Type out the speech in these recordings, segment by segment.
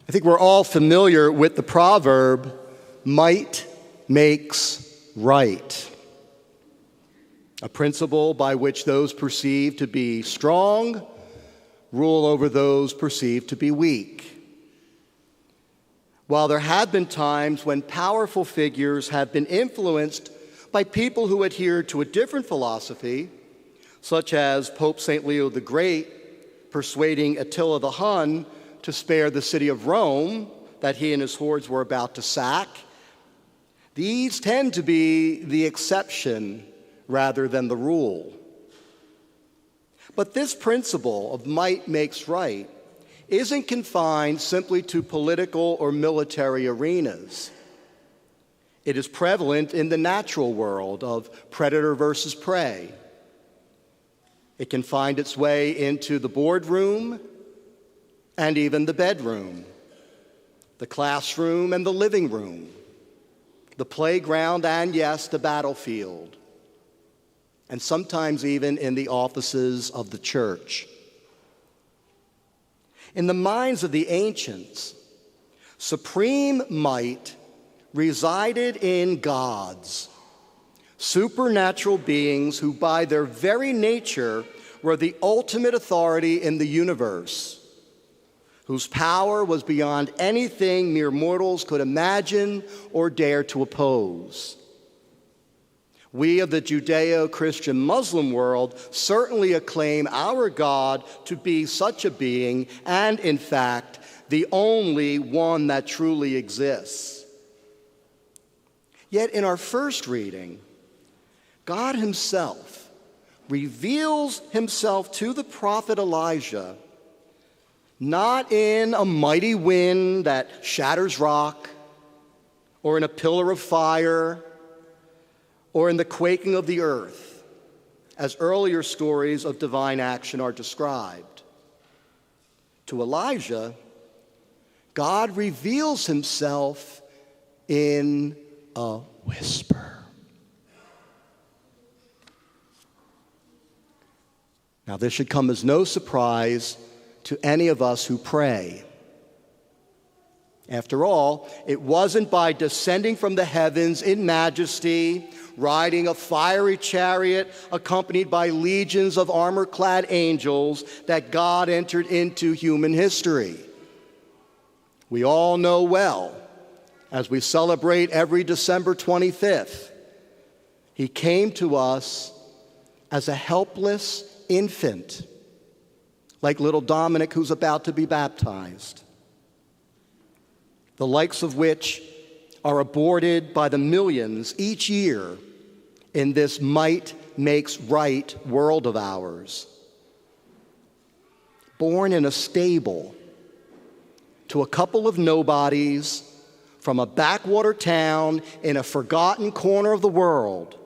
I think we're all familiar with the proverb, might makes right. A principle by which those perceived to be strong rule over those perceived to be weak. While there have been times when powerful figures have been influenced by people who adhered to a different philosophy, such as Pope St. Leo the Great persuading Attila the Hun to spare the city of Rome that he and his hordes were about to sack, these tend to be the exception rather than the rule. But this principle of might makes right isn't confined simply to political or military arenas. It is prevalent in the natural world of predator versus prey. It can find its way into the boardroom and even the bedroom, the classroom and the living room, the playground and, yes, the battlefield, and sometimes even in the offices of the church. In the minds of the ancients, supreme might resided in gods, supernatural beings who by their very nature were the ultimate authority in the universe, whose power was beyond anything mere mortals could imagine or dare to oppose. We of the Judeo-Christian Muslim world certainly acclaim our God to be such a being and, in fact, the only one that truly exists. Yet in our first reading, God himself reveals himself to the prophet Elijah not in a mighty wind that shatters rock, or in a pillar of fire, or in the quaking of the earth, as earlier stories of divine action are described. To Elijah, God reveals himself in a whisper. Now, this should come as no surprise to any of us who pray. After all, it wasn't by descending from the heavens in majesty, riding a fiery chariot accompanied by legions of armor-clad angels, that God entered into human history. We all know well, as we celebrate every December 25th, he came to us as a helpless infant, like little Dominic who's about to be baptized, the likes of which are aborted by the millions each year in this might makes right world of ours. Born in a stable to a couple of nobodies from a backwater town in a forgotten corner of the world,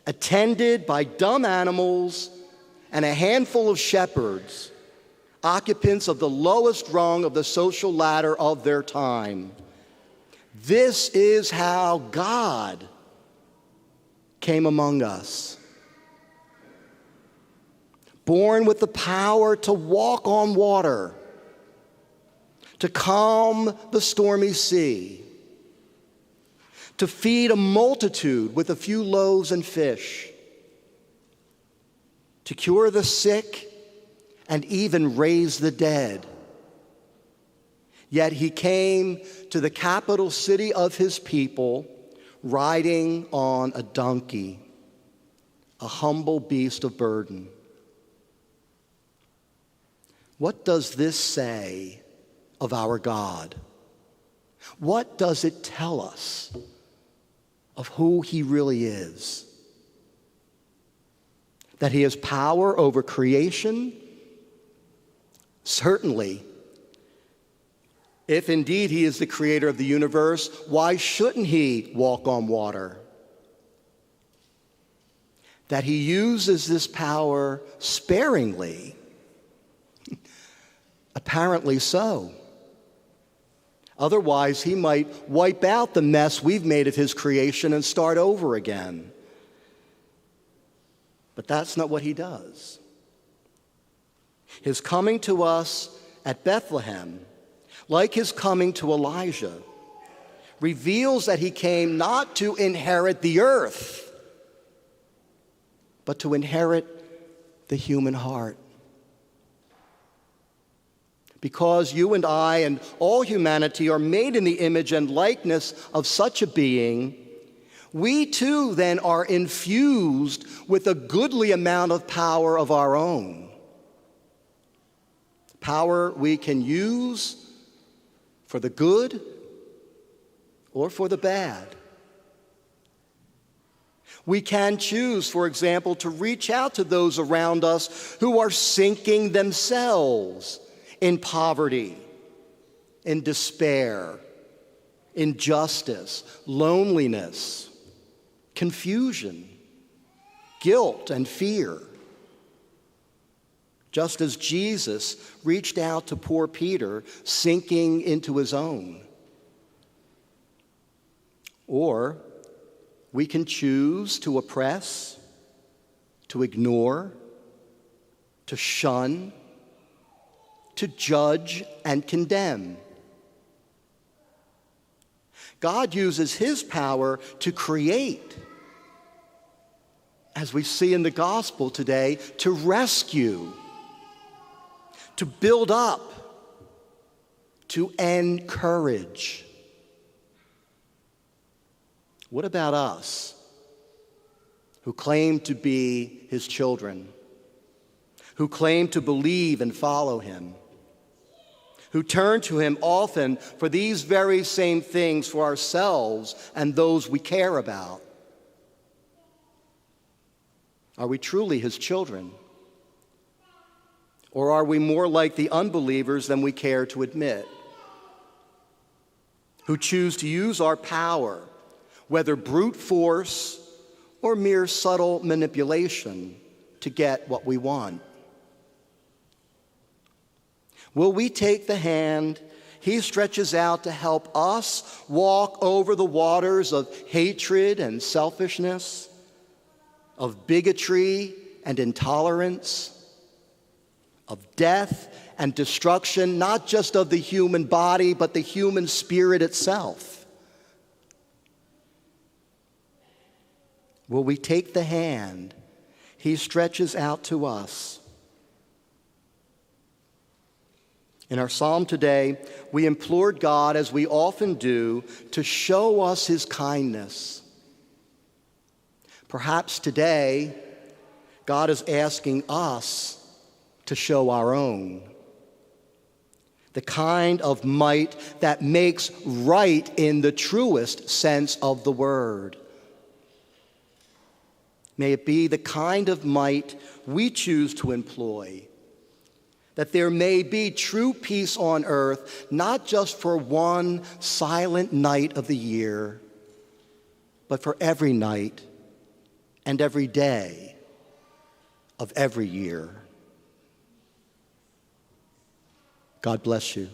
attended by dumb animals and a handful of shepherds, occupants of the lowest rung of the social ladder of their time. This is how God came among us. Born with the power to walk on water, to calm the stormy sea, to feed a multitude with a few loaves and fish, to cure the sick and even raise the dead. Yet he came to the capital city of his people riding on a donkey, a humble beast of burden. What does this say of our God? What does it tell us of who he really is? That he has power over creation? Certainly. If indeed he is the creator of the universe, why shouldn't he walk on water? That he uses this power sparingly? Apparently so. Otherwise, he might wipe out the mess we've made of his creation and start over again. But that's not what he does. His coming to us at Bethlehem like his coming to Elijah, reveals that he came not to inherit the earth, but to inherit the human heart. Because you and I and all humanity are made in the image and likeness of such a being, we too then are infused with a goodly amount of power of our own. Power we can use for the good or for the bad. We can choose, for example, to reach out to those around us who are sinking themselves in poverty, in despair, injustice, loneliness, confusion, guilt, and fear. Just as Jesus reached out to poor Peter, sinking into his own. Or we can choose to oppress, to ignore, to shun, to judge and condemn. God uses his power to create, as we see in the gospel today, to rescue, to build up, to encourage. What about us, who claim to be his children, who claim to believe and follow him, who turn to him often for these very same things for ourselves and those we care about? Are we truly his children? Or are we more like the unbelievers than we care to admit, who choose to use our power, whether brute force or mere subtle manipulation, to get what we want? Will we take the hand he stretches out to help us walk over the waters of hatred and selfishness, of bigotry and intolerance, of death and destruction, not just of the human body, but the human spirit itself? Will we take the hand he stretches out to us? In our psalm today, we implored God, as we often do, to show us his kindness. Perhaps today, God is asking us to show our own. The kind of might that makes right in the truest sense of the word. May it be the kind of might we choose to employ, that there may be true peace on earth, not just for one silent night of the year, but for every night and every day of every year. God bless you.